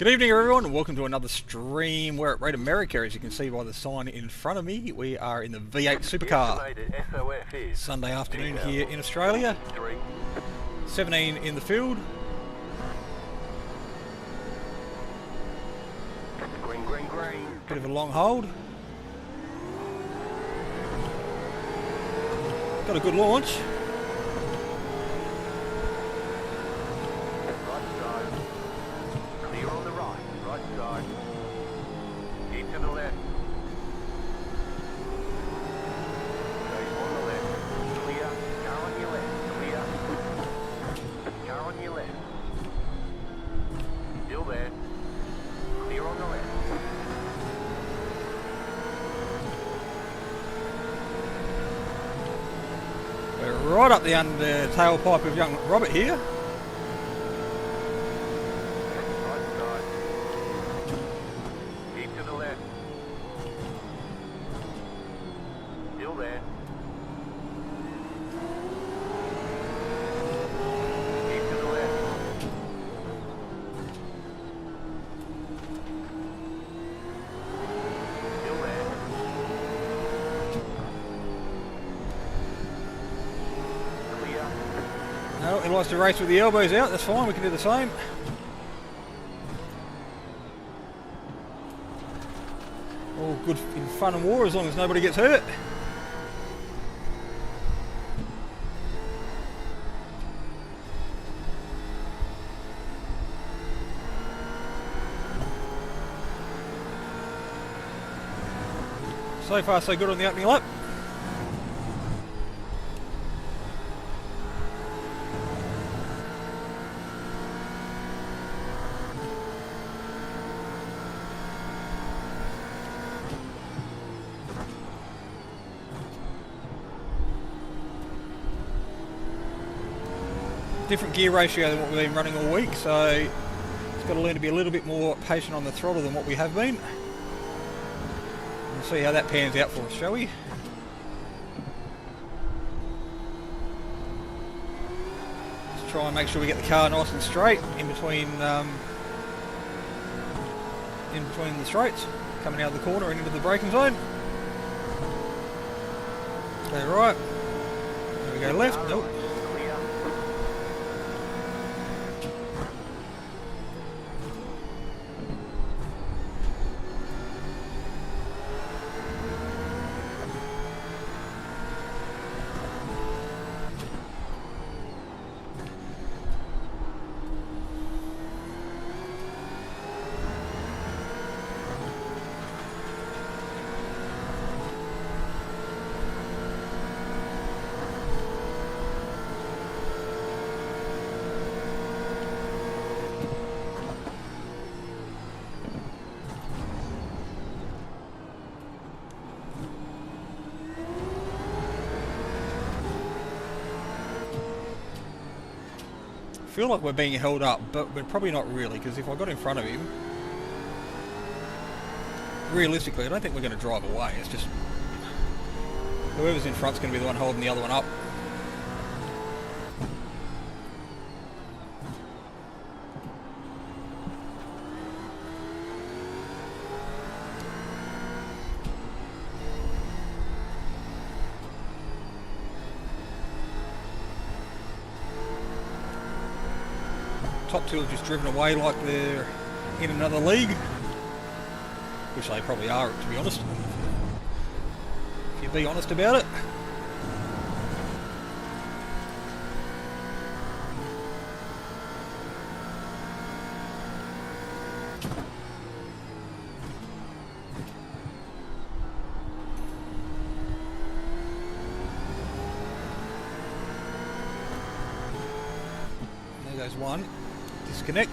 Good evening everyone and welcome to another stream. We're at Rate America, as you can see by the sign in front of me. We are in the V8 Supercar. Sunday afternoon here in Australia. 17 in the field. Bit of a long hold. Got a good launch. We're right up the under tailpipe of young Robert here. Keep to the left. Still there. Keep to the left. Still there. Clear. No, he likes to race with the elbows out. That's fine, we can do the same. All good in fun and war as long as nobody gets hurt. So far so good on the opening lap. Different gear ratio than what we've been running all week, so it's got to learn to be a little bit more patient on the throttle than what we have been. We'll see how that pans out for us, shall we? Let's try and make sure we get the car nice and straight in between the straights, coming out of the corner and into the braking zone. Stay right. There we go left. Nope. Feel like we're being held up, but we're probably not really, because if I got in front of him, realistically I don't think we're going to drive away. It's just whoever's in front's going to be the one holding the other one up. Top two have just driven away like they're in another league, which they probably are, to be honest, if you be honest about it. There goes one. Disconnect.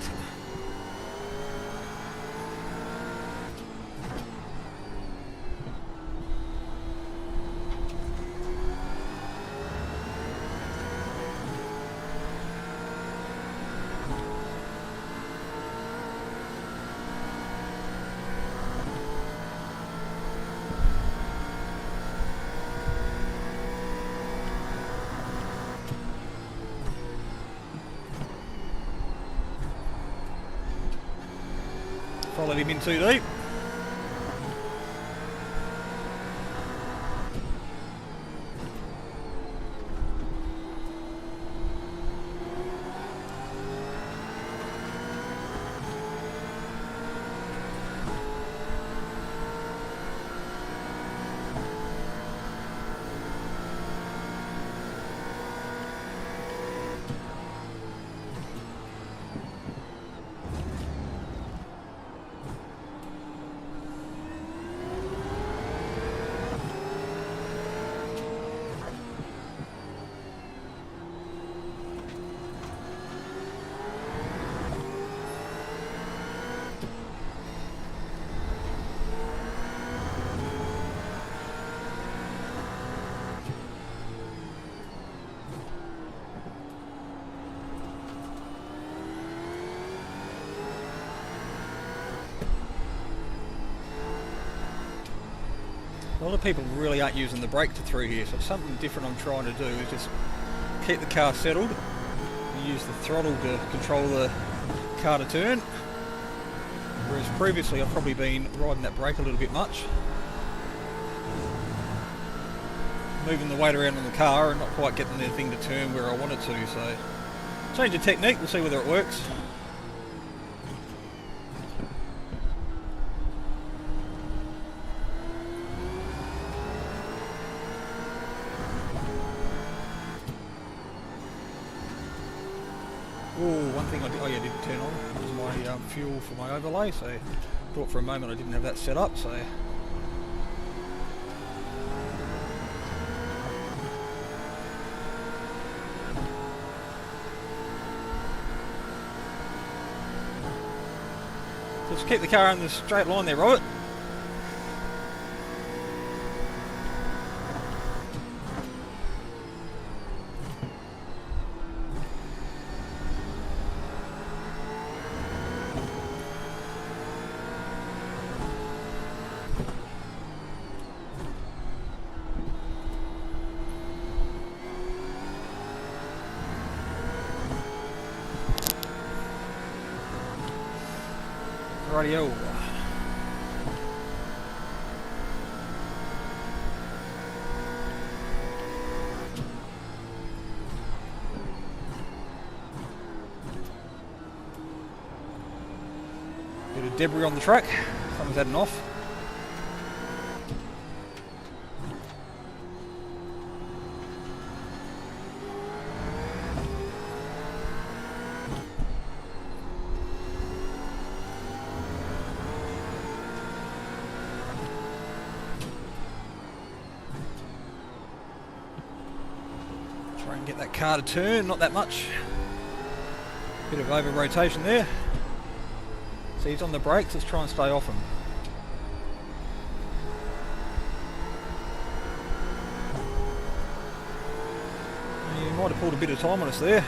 Followed him in too deep. A lot of people really aren't using the brake to through here, so it's something different I'm trying to do is just keep the car settled and use the throttle to control the car to turn. Whereas previously I've probably been riding that brake a little bit much. Moving the weight around on the car and not quite getting the thing to turn where I want it to, so change the technique, we'll see whether it works. Oh, one thing I did, did turn on was my fuel for my overlay, so I thought for a moment I didn't have that set up, so just keep the car in the straight line there, Robert. Radio. Bit of debris on the track. Someone's had an off. Try and get that car to turn, not that much. Bit of over rotation there. So he's on the brakes, let's try and stay off him. He might have pulled a bit of time on us there.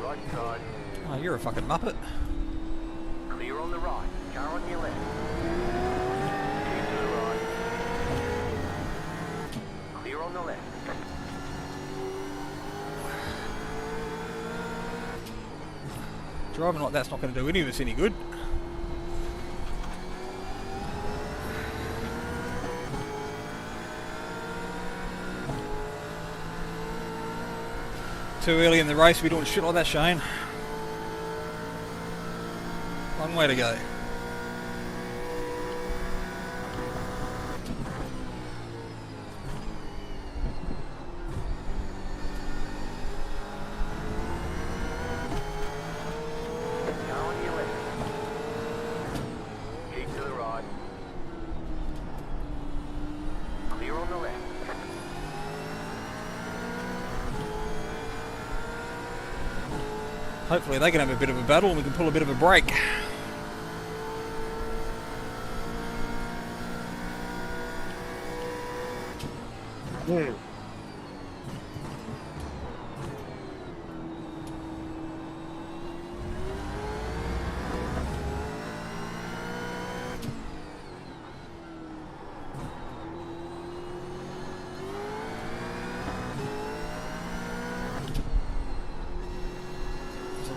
Right side. Oh, you're a fucking muppet. Clear on the right. Car on your left. Keep to the right. Clear on the left. Driving like that's not going to do any of us any good. Too early in the race to be doing shit like that, Shane. Long way to go. Car on your left. Keep to the right. Clear on the left. Hopefully they can have a bit of a battle and we can pull a bit of a break.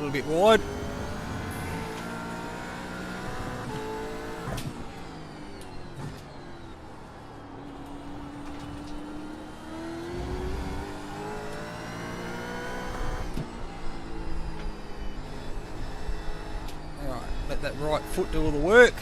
little bit wide. Alright, let that right foot do all the work.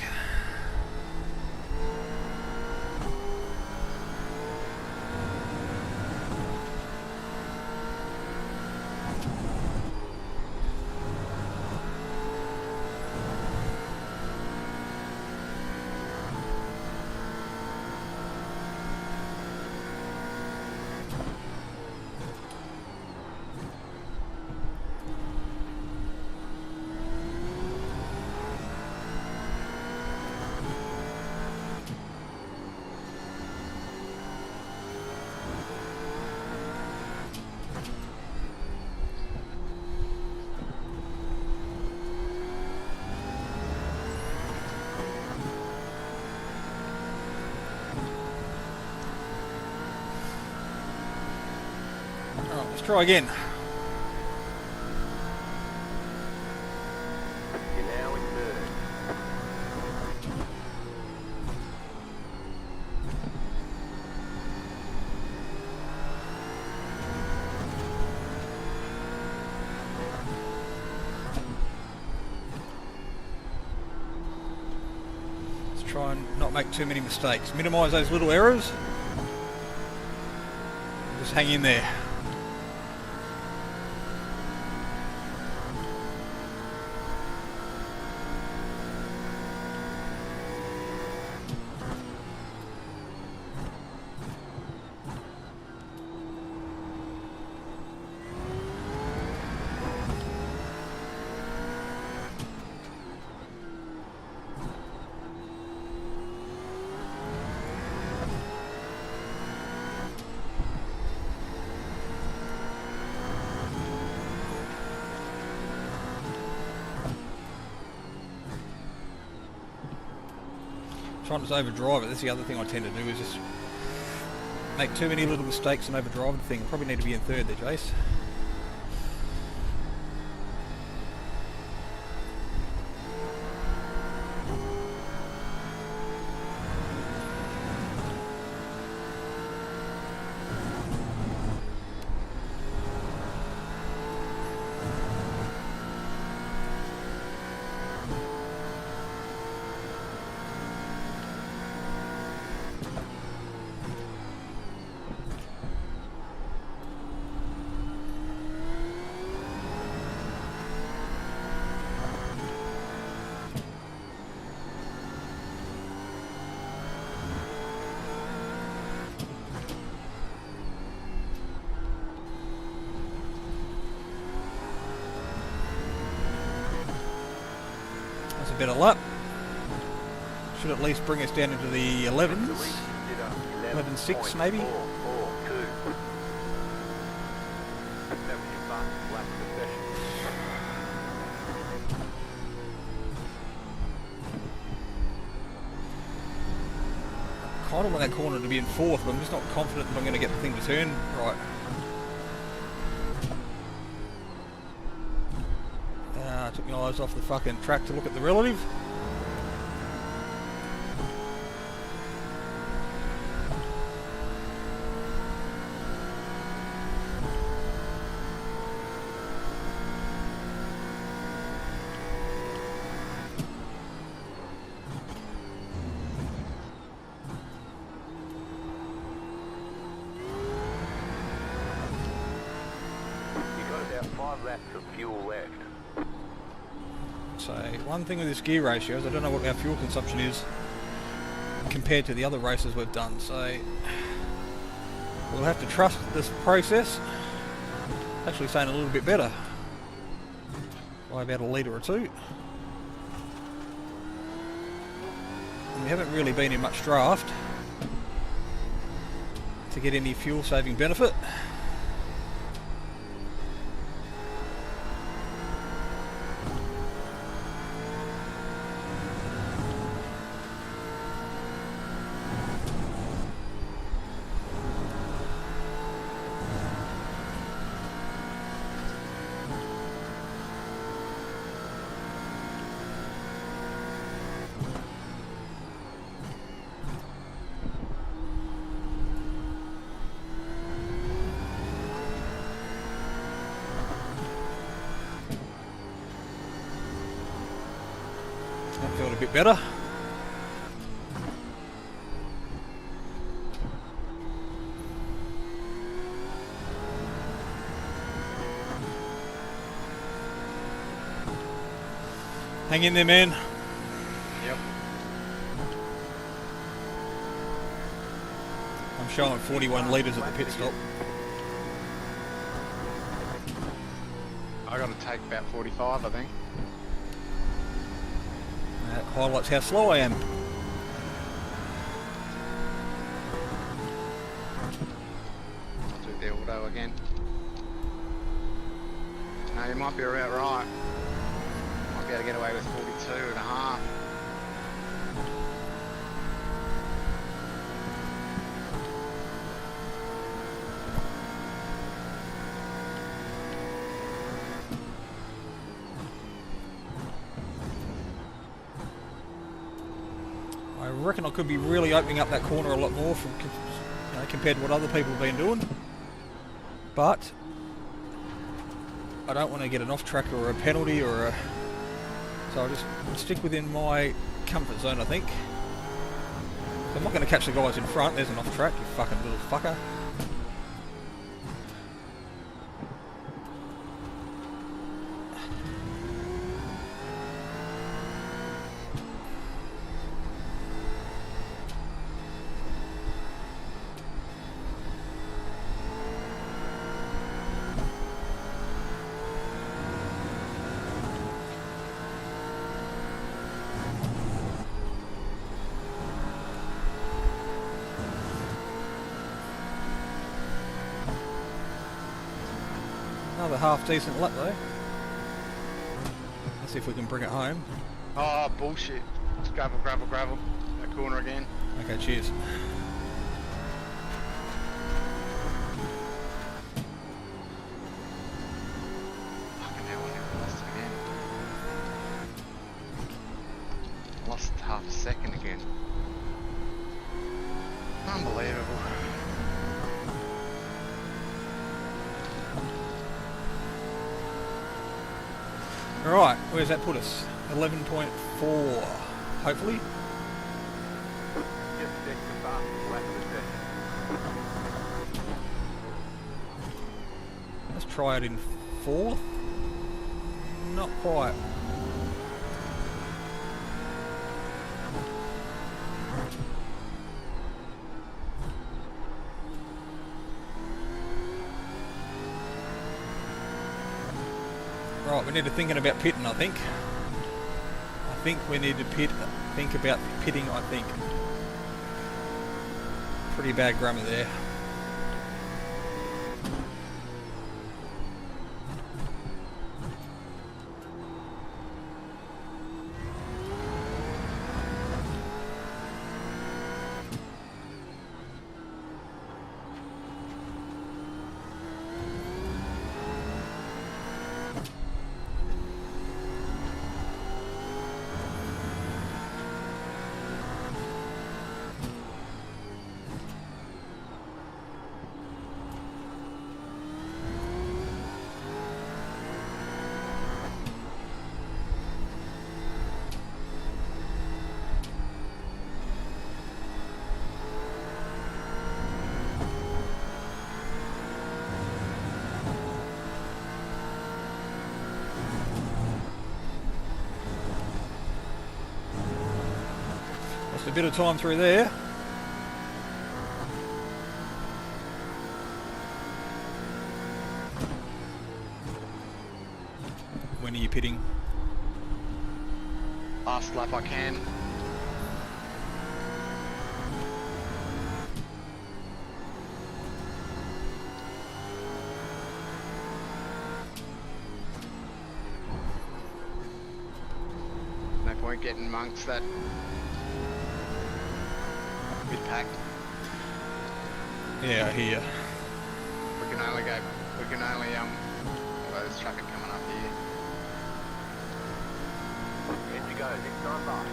Alright, let's try again. You're now in third. Let's try and not make too many mistakes. Minimise those little errors. Just hang in there. Trying to overdrive it. That's the other thing I tend to do, is just make too many little mistakes and overdrive the thing. Probably need to be in third there, Jace. That's a bit of luck. Should at least bring us down into the 11s. 11.6 maybe. That was your fastest lap of the session. Kind of want that corner to be in fourth, but I'm just not confident if I'm going to get the thing to turn right. I took my eyes off the fucking track to look at the relative. You've got about 5 laps of fuel left. So one thing with this gear ratio is I don't know what our fuel consumption is compared to the other races we've done, so we'll have to trust this process. Actually saying a little bit better by about a litre or two. And we haven't really been in much draft to get any fuel saving benefit. That felt a bit better. Hang in there, man. Yep. I'm showing 41 litres at the pit stop. I got to take about 45, I think. That highlights how slow I am. I'll do the auto again. No, you might be about right. Might be able to get away with 42 and a half. I reckon I could be really opening up that corner a lot more from, compared to what other people have been doing. But I don't want to get an off track or a penalty or a... So I'll just stick within my comfort zone, I think. I'm not going to catch the guys in front. There's an off track, you fucking little fucker. Another half decent lap though. Let's see if we can bring it home. Oh, bullshit. It's gravel, gravel, gravel. That corner again. Okay, cheers. Fucking hell, I never lost it again. Lost half a second again. Unbelievable. Alright, where's that put us? 11.4, hopefully. Just stick the fastest lap of the session. Let's try it in 4th. Not quite. Right, we need to thinking about pitting, I think. I think we need to think about pitting, I think. Pretty bad grammar there. Lost a bit of time through there. When are you pitting? Last lap I can. No point getting amongst that bit packed. Yeah, I hear. We can only well, there's traffic coming up here. In you go, next time by.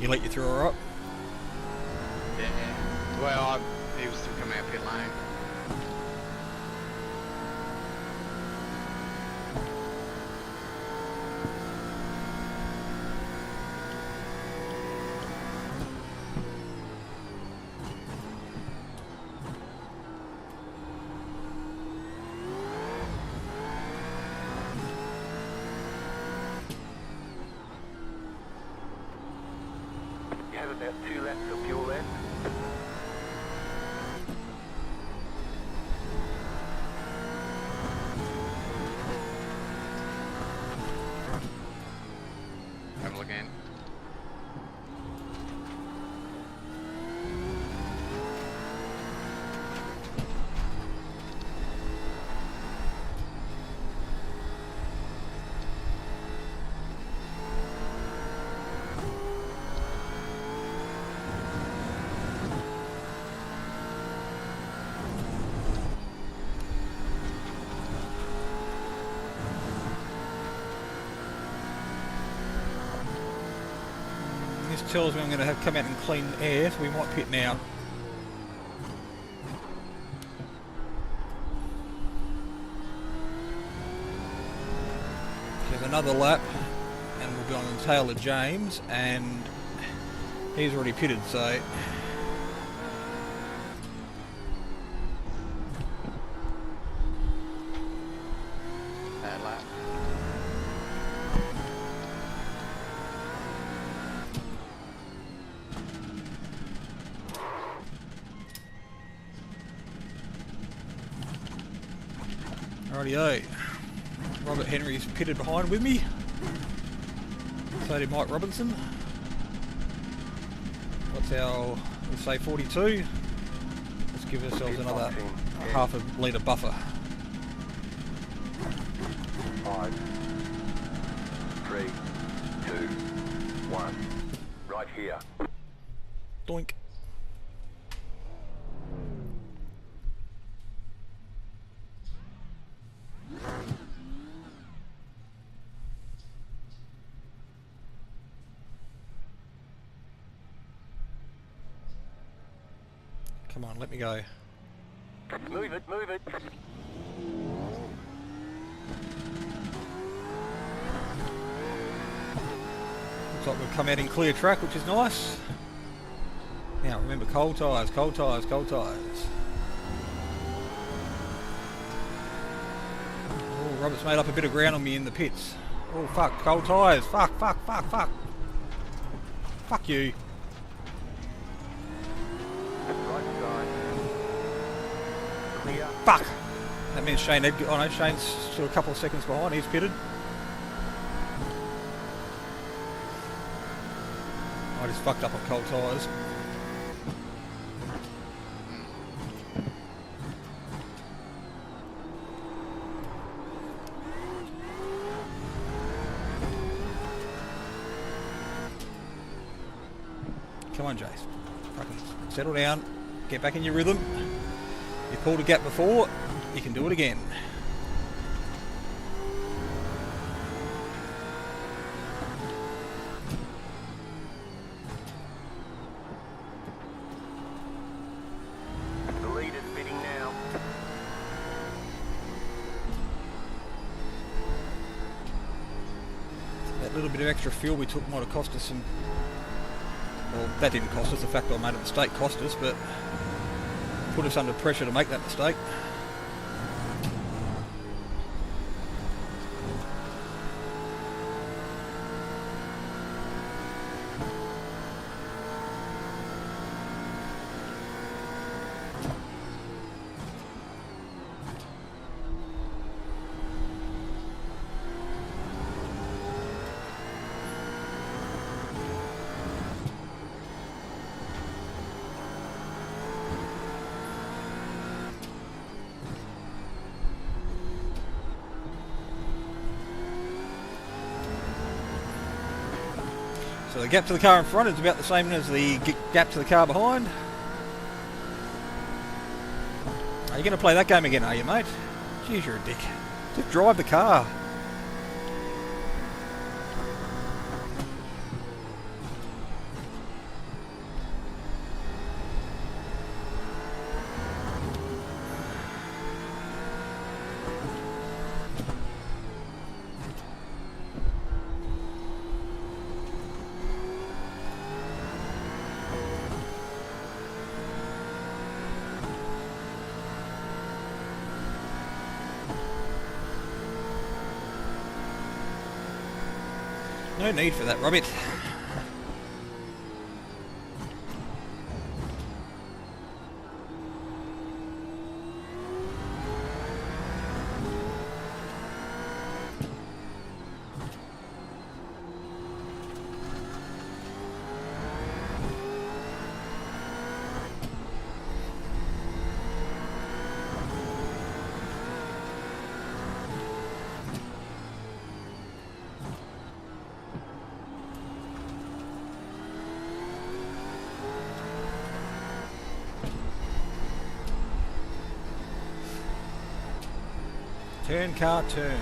He let you through alright? Yeah. Well, he was still coming out pit lane. You have about 2 laps of fuel left. Have a look in. This tells me I'm going to have come out and clean air, so we might pit now. There's another lap, and we'll be on the tail of James, and he's already pitted, so That lap. rightio. Robert Henry's pitted behind with me. So did Mike Robinson. What's our, let's say 42. Let's give ourselves another half a litre buffer. 5, 3, 2, 1. Right here. Doink. Come on, let me go. Move it, move it. Looks like we've come out in clear track, which is nice. Now remember, cold tyres, cold tyres, cold tyres. Oh, Robert's made up a bit of ground on me in the pits. Oh fuck, cold tyres, fuck, fuck, fuck, fuck. Fuck you. Right side. Clear. Fuck! That means Shane Edgar, oh no, Shane's still a couple of seconds behind, he's pitted. I just fucked up on cold tyres. Come on, Jace. Fucking settle down. Get back in your rhythm. You pulled a gap before, you can do it again. The lead is bidding now. That little bit of extra fuel we took might have cost us some... Well, that didn't cost us, the fact I made a mistake cost us, but put us under pressure to make that mistake. So the gap to the car in front is about the same as the gap to the car behind. Are you going to play that game again, are you, mate? Jeez, you're a dick. Just drive the car. No need for that, Robert. Turn, car, turn.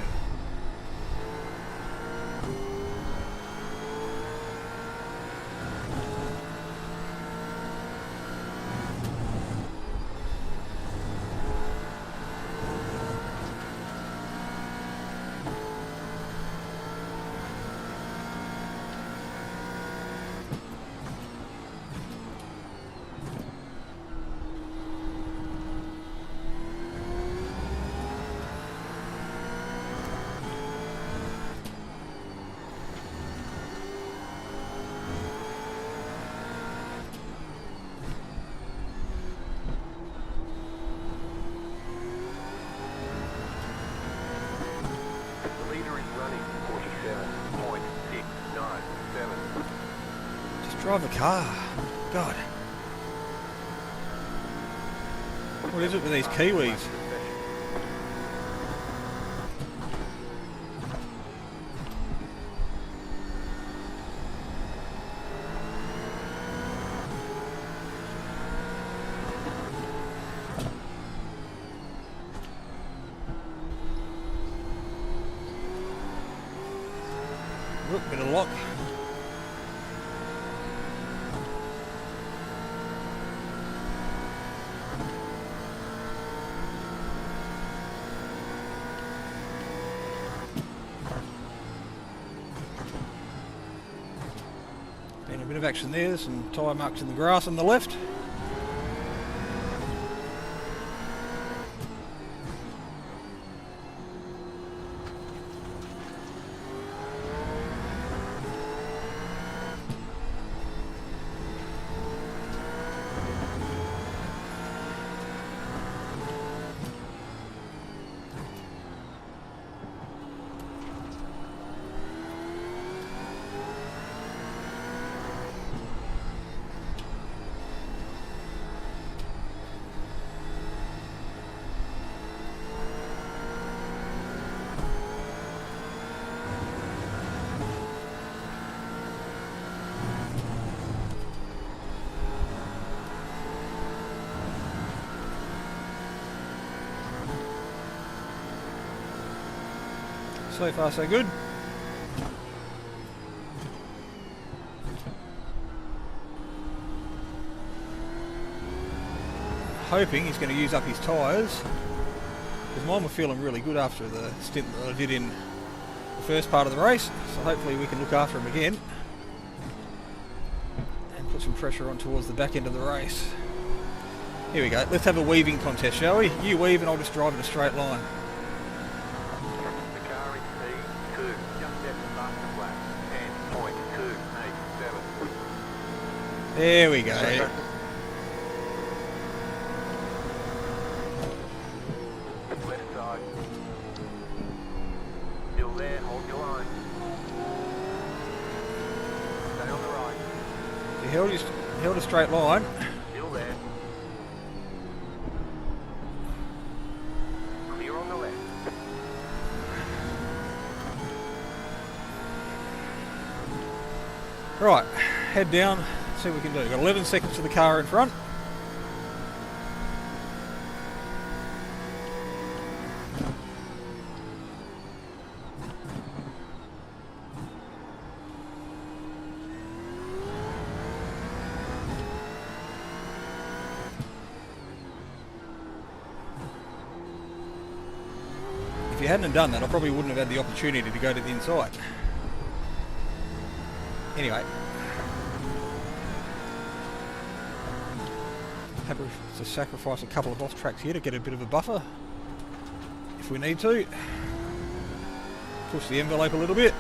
Drive a car. God. What is it with these Kiwis? Look, bit of lock. Been a bit of action there, some tyre marks in the grass on the left. So far so good. Hoping he's going to use up his tyres, because mine were feeling really good after the stint that I did in the first part of the race, so hopefully we can look after him again and put some pressure on towards the back end of the race. Here we go, let's have a weaving contest, shall we? You weave and I'll just drive in a straight line. There we go. Okay. Left side. Still there, hold your line. Stay on the right. He held a straight line. Still there. Clear on the left. Right, head down. See what we can do. We've got 11 seconds to the car in front. If you hadn't done that, I probably wouldn't have had the opportunity to go to the inside. Anyway. Happy to sacrifice a couple of off tracks here to get a bit of a buffer if we need to. Push the envelope a little bit.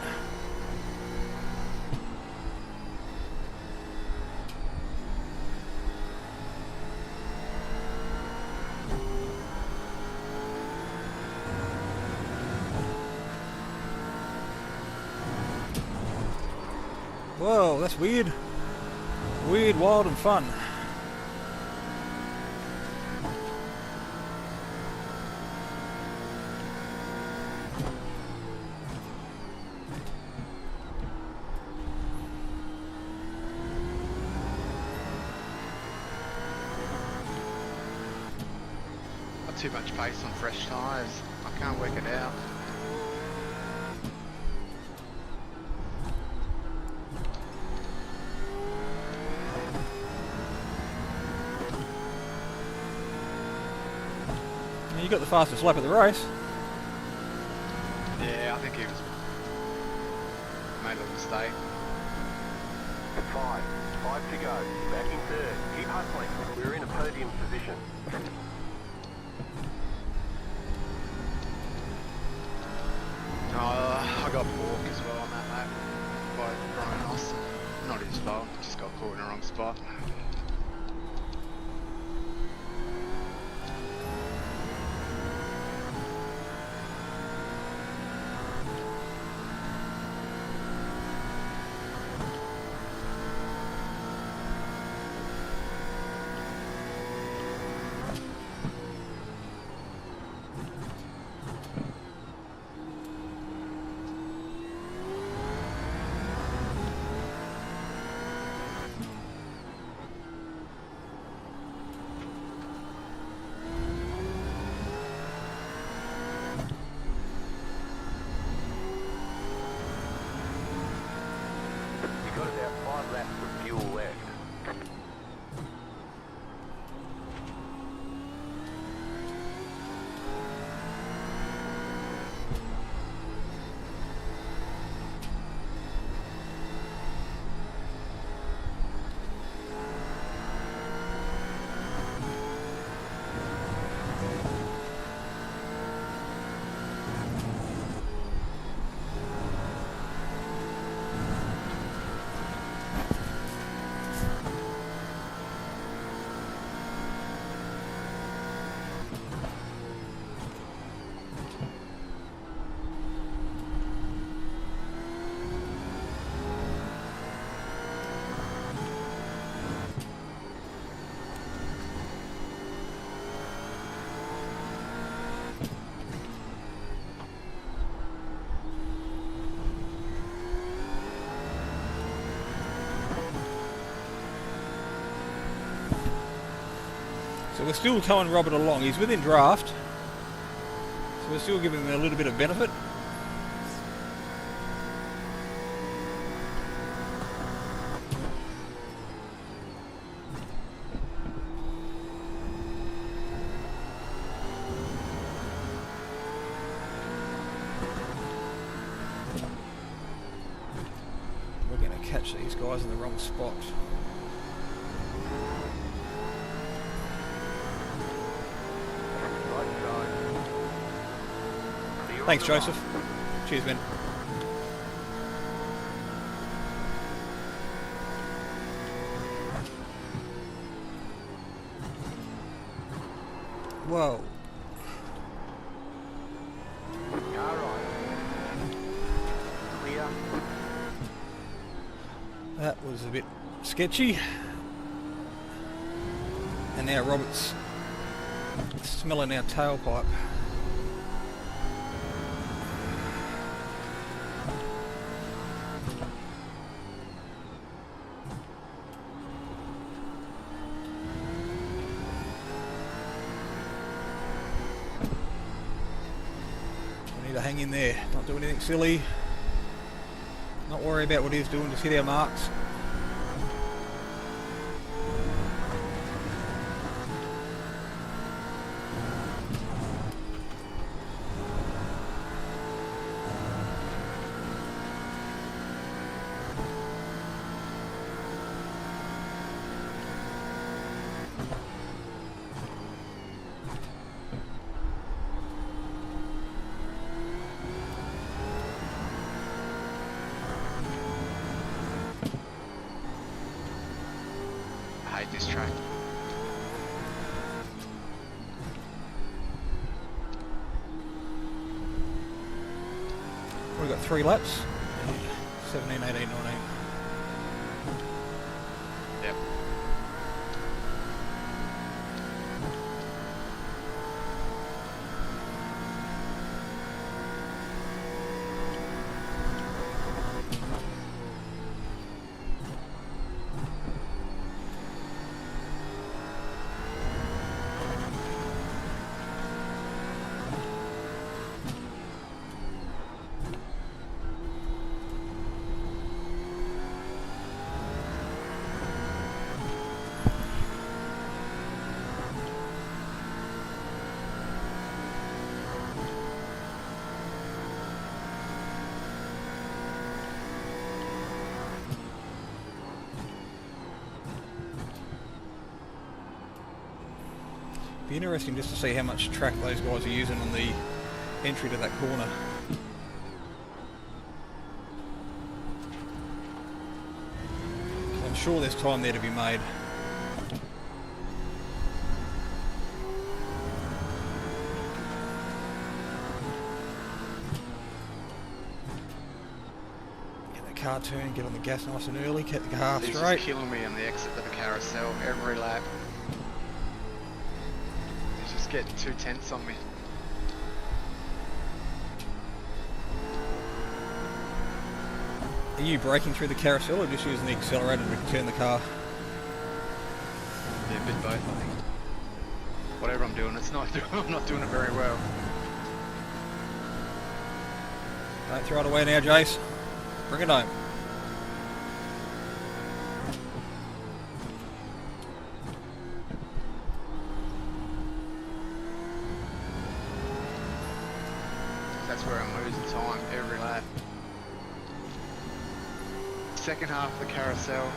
Whoa, that's weird. Weird, wild and fun. Got too much pace on fresh tyres. I can't work it out. You got the fastest lap of the race. Yeah, I think he was made a mistake. 5 to go. Back in third. Keep hustling. We're in a podium position. I got balked as well on that lap by Brian Austin. Not his fault, just got caught in the wrong spot. Got about 5 laps of fuel left. So we're still towing Robert along. He's within draft. So we're still giving him a little bit of benefit. We're going to catch these guys in the wrong spot. Thanks, Joseph. Cheers, man. Whoa. Clear. That was a bit sketchy. And now Robert's smelling our tailpipe. To hang in there, not do anything silly, not worry about what he's doing, just hit our marks. I hate this track. We've got 3 laps. 17, 18, 19. Yep. Be interesting just to see how much track those guys are using on the entry to that corner. I'm sure there's time there to be made. Get the car turned, get on the gas nice and early, get the car He's straight. just killing me on the exit of the carousel every lap. He's just getting 2 tenths on me. Are you braking through the carousel or just using the accelerator to turn the car? Yeah, a bit both, I think. Whatever I'm doing, I'm not doing it very well. Don't throw it away now, Jace. Bring it home. That's where I'm losing time every lap. Second half of the carousel,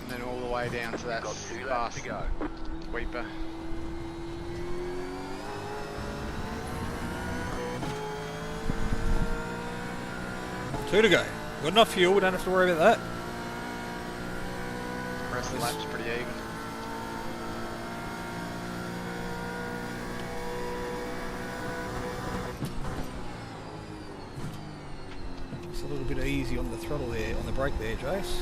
and then all the way down to that Got 2 laps fast to go. sweeper. Two to go. Got enough fuel, we don't have to worry about that. The rest of the lap's pretty even. It's a little bit easy on the throttle there, on the brake there, Jace.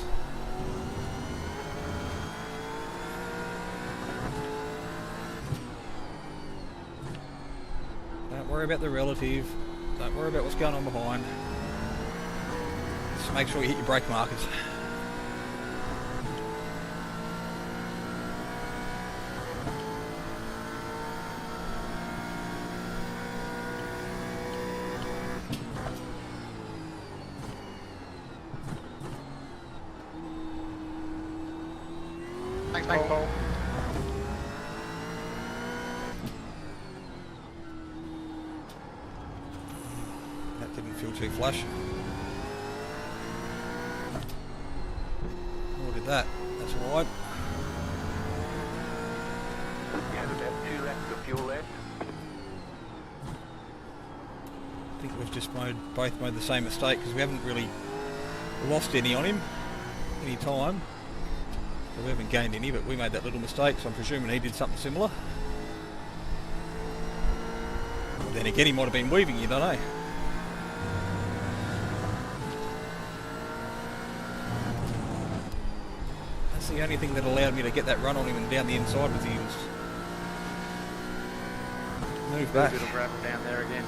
Don't worry about the relative. Don't worry about what's going on behind. Just make sure you hit your brake markers. Thanks, Paul. That didn't feel too flush. Look at that. That's wide. You have about 2 laps of fuel left. I think we've just both made the same mistake because we haven't really lost any on him, any time. So we haven't gained any, but we made that little mistake, so I'm presuming he did something similar. Well, then again, he might have been weaving, you don't know. That's the only thing that allowed me to get that run on him and down the inside with the heels. Move A back. little gravel down there again.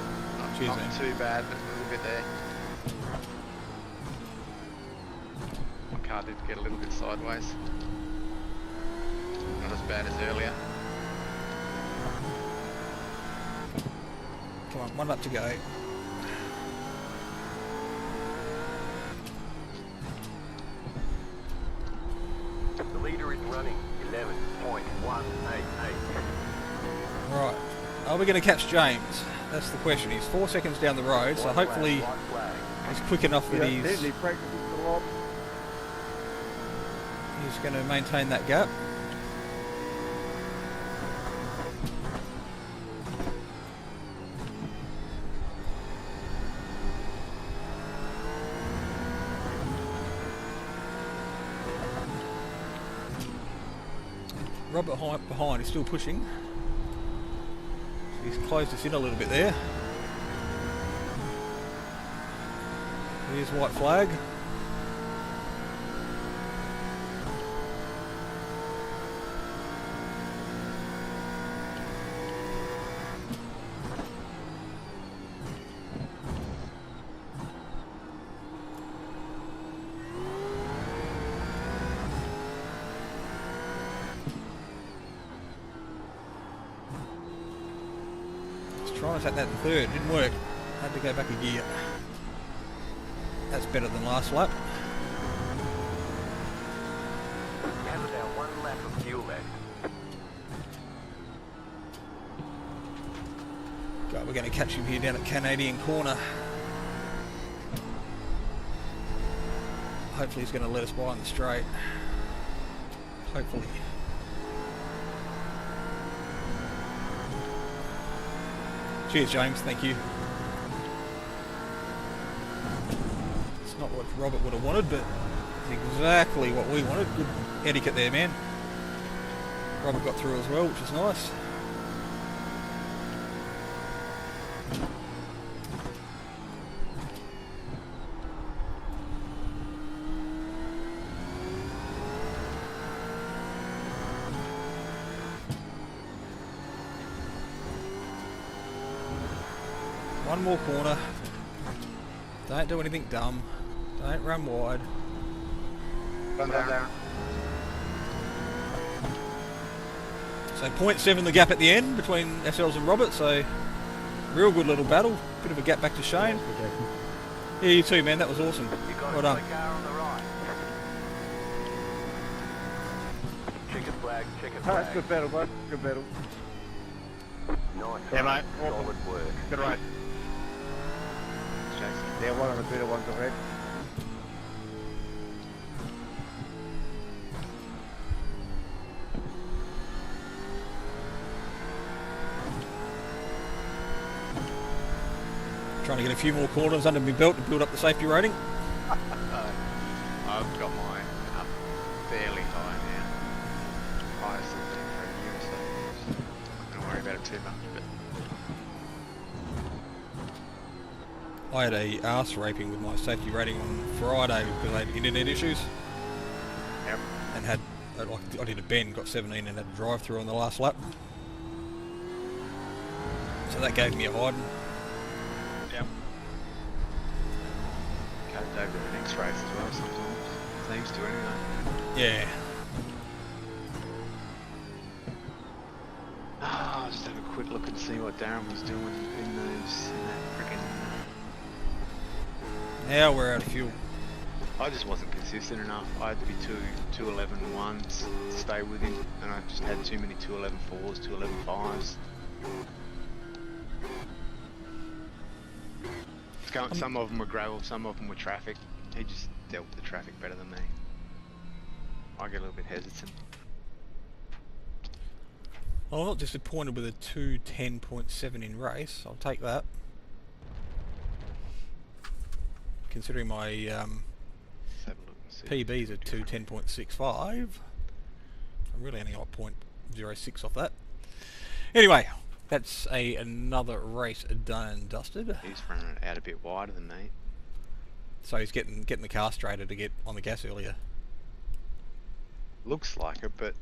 Cheers, Not man. too bad, but a little bit there. My car did get a little bit sideways. Not as bad as earlier. Come on, 1 lap to go. The leader is running 11.188. Right. Are we going to catch James? That's the question. He's 4 seconds down the road, so hopefully White flag. he's quick enough that he's practices a lot. going to maintain that gap. Robert behind is still pushing. So he's closed us in a little bit there. Here's white flag. almost had that in third, didn't work. Had to go back a gear. That's better than last lap. You have about 1 lap of fuel left. God, we're going to catch him here down at Canadian Corner. Hopefully he's going to let us by on the straight. Hopefully. Cheers, James. Thank you. It's not what Robert would have wanted, but it's exactly what we wanted. Good etiquette there, man. Robert got through as well, which is nice. One more corner. Don't do anything dumb. Don't run wide. Run down. So 0.7 the gap at the end between ourselves and Robert, so real good little battle. Bit of a gap back to Shane. Yeah, you too, man. That was awesome. You got Well a done. car on the right. Chicken flag, chicken Oh, flag. that's good battle, bud. Good battle. Nice. Yeah, mate. Solid work. Good race. Yeah, one on the better, one's the red. Trying to get a few more corners under my belt to build up the safety rating. I've got mine up fairly high now. Highest I've been for a year or so. I'm not going to worry about it too much, but I had a arse raping with my safety rating on Friday because I had internet issues yep. and had I did a bend, got 17 and had a drive through on the last lap. So that gave me a hiding. Yep. Coped over the next race as well sometimes. Seems to anyway. Yeah. I'll just have a quick look and see what Darren was doing in that freaking. Now we're out of fuel. I just wasn't consistent enough. I had to be 211 ones to stay with him, and I just had too many 211 fours, 211 fives. Some of them were gravel, some of them were traffic. He just dealt with the traffic better than me. I get a little bit hesitant. Well, I'm not disappointed with a 2:10.7 in race. I'll take that. Considering my Let's have a look and see. PB's at 2:10.65, I really only got 0.06 off that. Anyway, that's another race done and dusted. He's running it out a bit wider than me. So he's getting the car straighter to get on the gas earlier. Looks like it, but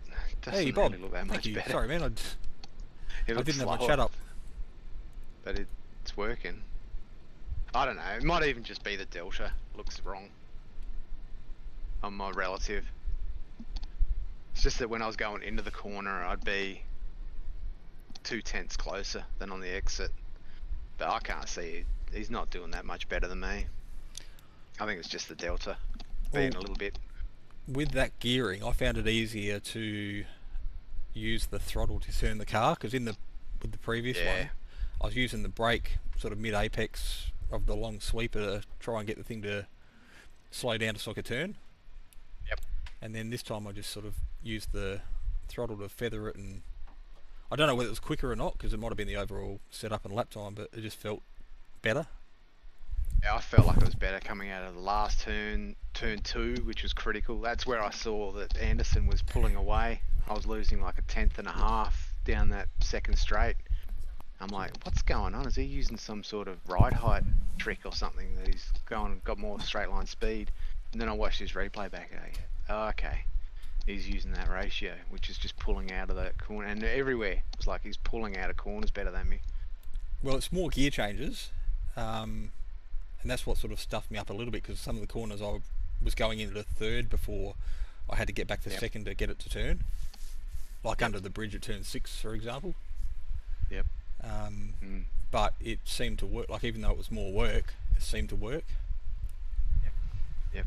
doesn't Hey Bob, really look that thank much you. better. Sorry man, It I looks didn't have my slower, chat up. but it's working. I don't know. It might even just be the delta looks wrong on my relative. It's just that when I was going into the corner, I'd be 0.2 closer than on the exit. But I can't see it. He's not doing that much better than me. I think it's just the delta being a little bit. With that gearing, I found it easier to use the throttle to turn the car, because with the previous one, I was using the brake sort of mid-apex of the long sweeper to try and get the thing to slow down to so I could turn. Yep. And then this time I just sort of used the throttle to feather it, and I don't know whether it was quicker or not, because it might have been the overall setup and lap time, but it just felt better. Yeah, I felt like it was better coming out of the last turn 2, which was critical. That's where I saw that Anderson was pulling away. I was losing like 1/10.5 down that second straight. I'm like, what's going on? Is he using some sort of ride height trick or something that he's got more straight line speed? And then I watched his replay back and I go, oh, okay. He's using that ratio, which is just pulling out of that corner. And everywhere, it was like he's pulling out of corners better than me. Well, it's more gear changes, and that's what sort of stuffed me up a little bit, because some of the corners I was going into the third before I had to get back to second to get it to turn. Like under the bridge at turn 6, for example. Yep. But it seemed to work. Like, even though it was more work, it seemed to work. Yep.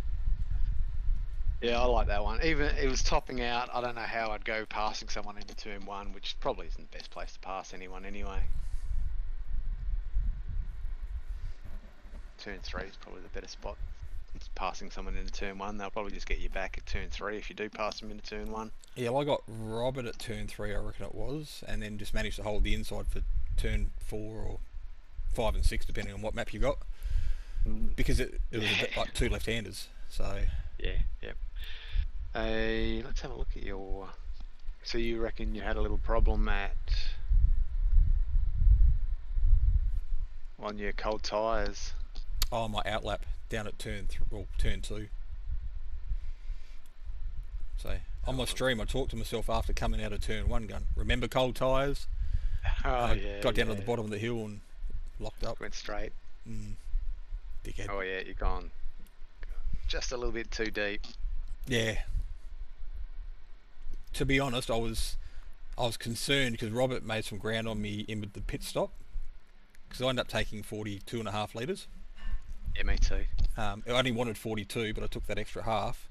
Yeah, I like that one. Even it was topping out. I don't know how I'd go passing someone into turn 1, which probably isn't the best place to pass anyone anyway. Turn 3 is probably the better spot. It's passing someone into turn 1. They'll probably just get you back at turn 3 if you do pass them into turn 1. Yeah, well, I got Robert at turn 3, I reckon it was, and then just managed to hold the inside for turn 4 or 5 and 6, depending on what map you got, because it was a bit like 2 left-handers. So yeah, yep. Let's have a look at your. So you reckon you had a little problem on your cold tyres? Oh, my outlap down at turn 2. So on my stream, I talked to myself after coming out of turn 1, going, "Remember cold tyres?" Yeah. Got down to the bottom of the hill and locked up. Went straight. Dickhead. Oh yeah, you're gone just a little bit too deep. Yeah. To be honest, I was concerned because Robert made some ground on me in with the pit stop, because I ended up taking 42.5 litres. Yeah, me too. I only wanted 42, but I took that extra half.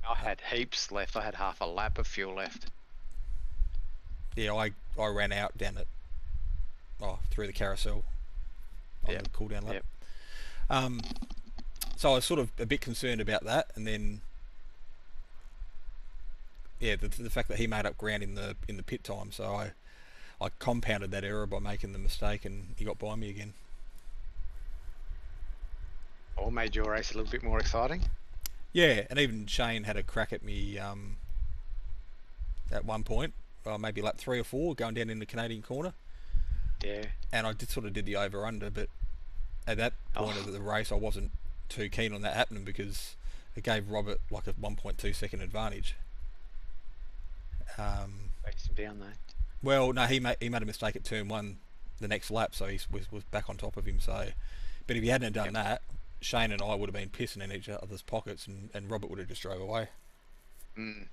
I had heaps left. I had half a lap of fuel left. Yeah, I ran out down at through the carousel on the cool down lap. Yep. So I was sort of a bit concerned about that, and then yeah, the fact that he made up ground in the pit time, so I compounded that error by making the mistake, and he got by me again. Or made your race a little bit more exciting. Yeah, and even Shane had a crack at me at one point, maybe lap 3 or 4, going down in the Canadian corner. Yeah. And I sort of did the over-under, but at that point of the race, I wasn't too keen on that happening, because it gave Robert like a 1.2 second advantage. Raced him down though. Well, no, he made a mistake at turn 1 the next lap, so he was back on top of him. So, but if he hadn't done that, Shane and I would have been pissing in each other's pockets, and Robert would have just drove away. Watching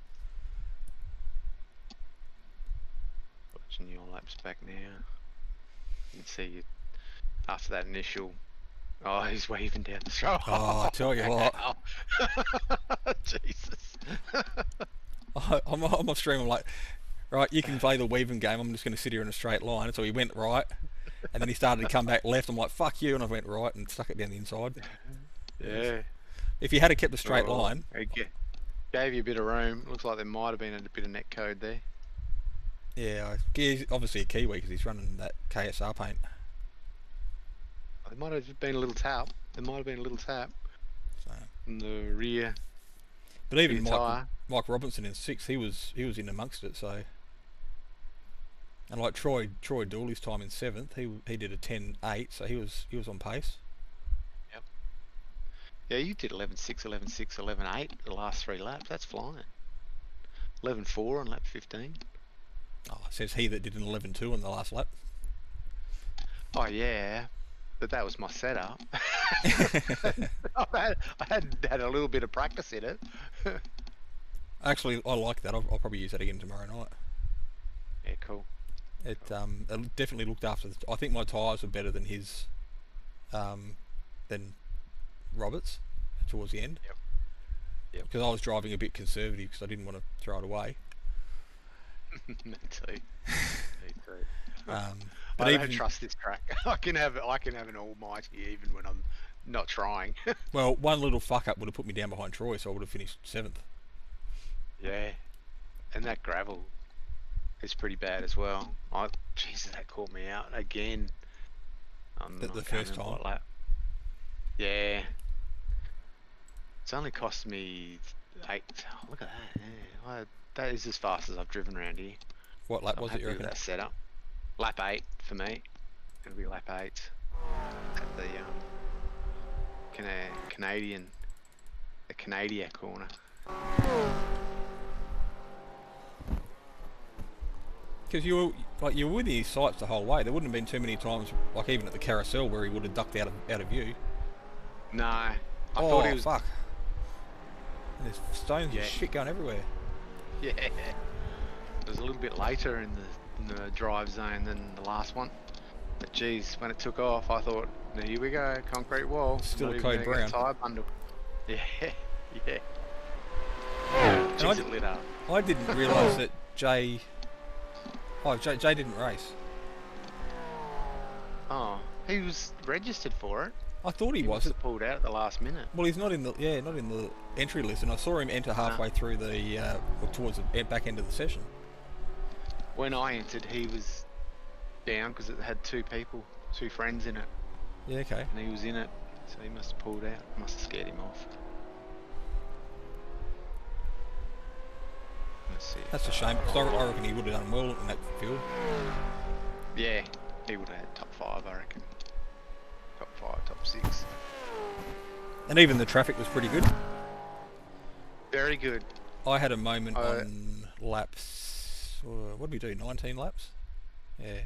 your laps back now. You can see you after that initial. Oh, he's waving down the straight. Oh, I tell you what. Jesus. I'm off stream. I'm like, right, you can play the weaving game. I'm just going to sit here in a straight line. So he went right, and then he started to come back left. I'm like, fuck you, and I went right and stuck it down the inside. Yeah. If you had kept a straight line, it gave you a bit of room. Looks like there might have been a bit of net code there. Yeah, he's obviously a Kiwi because he's running that KSR paint. There might have been a little tap. So. In the rear. But even Mike Robinson in 6, he was in amongst it. So, and like Troy Dooley's time in 7th, he did a 10.8, so he was on pace. Yep. Yeah, you did 11.6, 11.6, 11.8 the last 3 laps. That's flying. 11.4 on lap 15. Oh, it says he that did an 11.2 on the last lap. Oh yeah, but that was my setup. I had a little bit of practice in it. Actually, I like that. I'll probably use that again tomorrow night. Yeah, cool. It definitely looked after. I think my tyres were better than his, than Robert's towards the end. Yep. Because I was driving a bit conservative because I didn't want to throw it away. Me too. But I don't trust this track. I can have an almighty even when I'm not trying. Well, one little fuck up would have put me down behind Troy, so I would have finished 7th. Yeah, and that gravel is pretty bad as well. Jesus, that caught me out again. The first time. Yeah, it's only cost me 8. Oh, look at that. Yeah. That is as fast as I've driven around here. What lap was it, you reckon? That setup. Lap 8 for me. It'll be lap 8 at the Canadian corner. Because you were with his sights the whole way. There wouldn't have been too many times, like even at the carousel, where he would have ducked out of view. No, I thought he was. Fuck! There's stones and shit going everywhere. Yeah, it was a little bit later in the drive zone than the last one. But geez, when it took off, I thought, here we go, concrete wall. Still Not a even code gonna get brown. Tyre bundle. Yeah, yeah. And Jeez, it lit up. I didn't realise that Jay... Oh, Jay didn't race. Oh, he was registered for it. I thought he He was. must have pulled out at the last minute. Well, he's not in the not in the entry list, and I saw him enter halfway through the or towards the back end of the session. When I entered, he was down because it had two friends in it, Yeah, okay. and he was in it, so he must have pulled out. Must have scared him off. Let's see. That's a shame, because I reckon he would have done well in that field. Yeah, he would have had top 5, I reckon. Top 5, top 6. And even the traffic was pretty good. Very good. I had a moment on laps... what did we do, 19 laps? Yeah.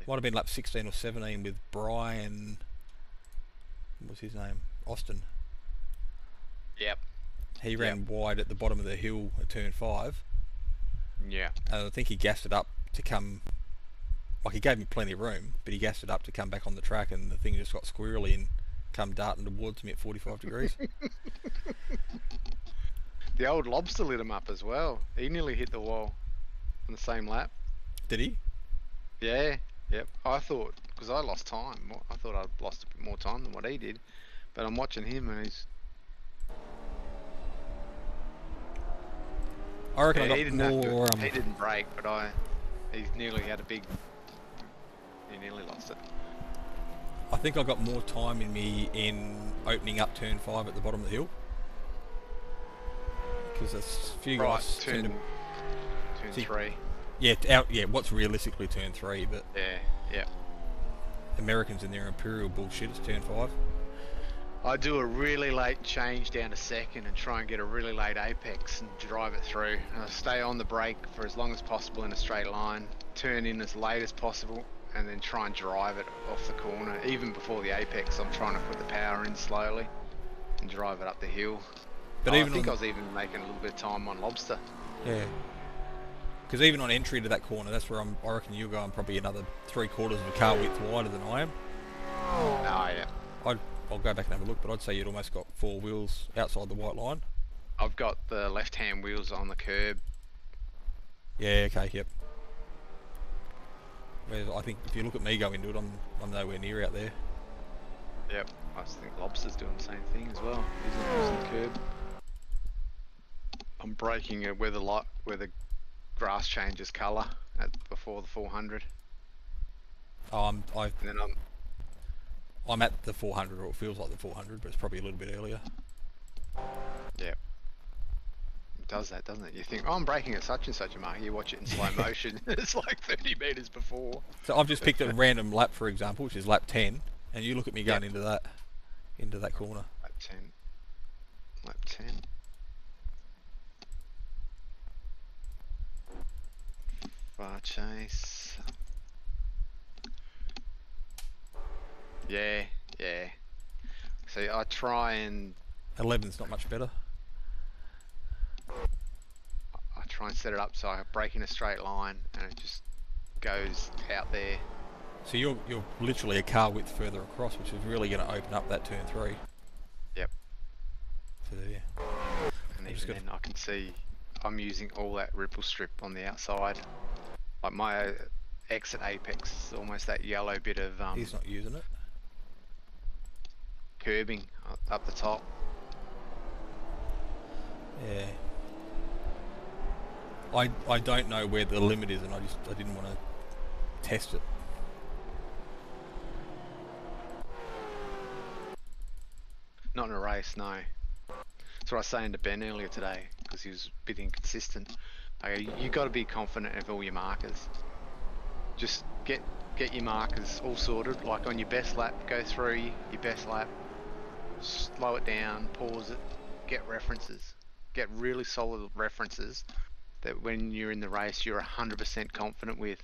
Might have been lap 16 or 17 with Brian... What's his name? Austin. Yep. He ran wide at the bottom of the hill at turn 5. Yeah. And I think he gassed it up to come... Like, he gave me plenty of room, but he gassed it up to come back on the track, and the thing just got squirrely and come darting towards me at 45 degrees. The old lobster lit him up as well. He nearly hit the wall on the same lap. Did he? Yeah. Yep. I thought, because I lost time. I thought I'd lost a bit more time than what he did. But I'm watching him and he's... I reckon Yeah, I got more... he didn't break, but he nearly had a big... He nearly lost it. I think I got more time in me in opening up turn 5 at the bottom of the hill. Because there's a few guys... Turn 3. Yeah, what's realistically turn 3, but... Yeah. Americans in their imperial bullshit, it's turn 5. I do a really late change down to second and try and get a really late apex and drive it through. And I stay on the brake for as long as possible in a straight line, turn in as late as possible, and then try and drive it off the corner. Even before the apex, I'm trying to put the power in slowly and drive it up the hill. But I think I was even making a little bit of time on lobster. Yeah. Because even on entry to that corner, that's where I reckon you're going probably another 3/4 of a car width wider than I am. Oh yeah. I'll go back and have a look, but I'd say you'd almost got 4 wheels outside the white line. I've got the left-hand wheels on the curb. Yeah, okay, yep. Whereas I think if you look at me go into it, I'm nowhere near out there. Yep. I just think lobster's doing the same thing as well. He's on the curb. I'm braking it where the grass changes colour before the 400. And then I'm at the 400, or it feels like the 400, but it's probably a little bit earlier. Yep. It does that, doesn't it? You think, oh, I'm braking at such and such a mark. You watch it in slow motion. It's like 30 metres before. So I've just picked a random lap, for example, which is lap 10, and you look at me going into that corner. Lap 10. Lap 10. Far chase. Yeah. See, I try and... 11's not much better. I try and set it up so I break in a straight line and it just goes out there. So you're literally a car width further across, which is really going to open up that turn 3. Yep. So there. And even then I can see I'm using all that ripple strip on the outside. Like my exit apex is almost that yellow bit of He's not using it. curbing up the top. Yeah. I don't know where the limit is, and I didn't want to test it. Not in a race, no. That's what I was saying to Ben earlier today, because he was a bit inconsistent. You got to be confident of all your markers. Just get your markers all sorted. Like on your best lap, go through your best lap, slow it down, pause it, get references, get really solid references that when you're in the race you're 100% confident with,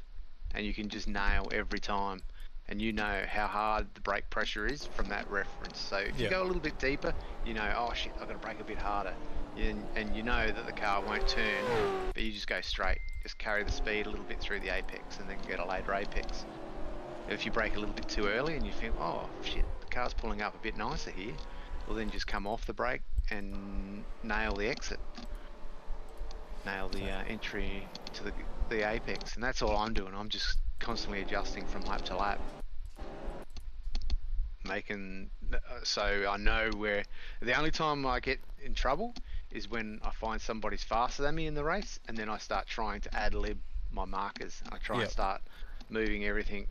and you can just nail every time. And you know how hard the brake pressure is from that reference. So if you go a little bit deeper, you know, oh shit, I've got to brake a bit harder. And you know that the car won't turn, but you just go straight. Just carry the speed a little bit through the apex and then get a later apex. If you brake a little bit too early and you think, oh shit, the car's pulling up a bit nicer here, well then just come off the brake and nail the exit. Nail the entry to the apex, and that's all I'm doing. I'm just constantly adjusting from lap to lap. Making so I know where. The only time I get in trouble is when I find somebody's faster than me in the race, and then I start trying to ad-lib my markers. I try and start moving everything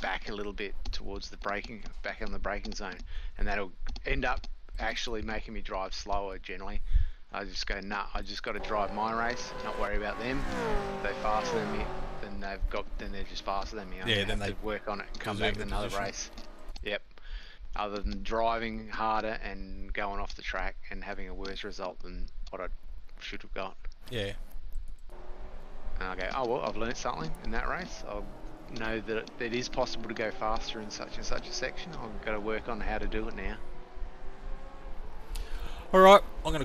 back a little bit towards the braking, back on the braking zone, and that'll end up actually making me drive slower generally. I just go, nah, I just got to drive my race, not worry about them. If they're faster than me, then they're just faster than me. I then have they to work on it, come back to another race. Yep. Other than driving harder and going off the track and having a worse result than what I should have got. Yeah. And I go, oh well, I've learnt something in that race. I'll know that it is possible to go faster in such and such a section. I've got to work on how to do it now. All right, I'm going to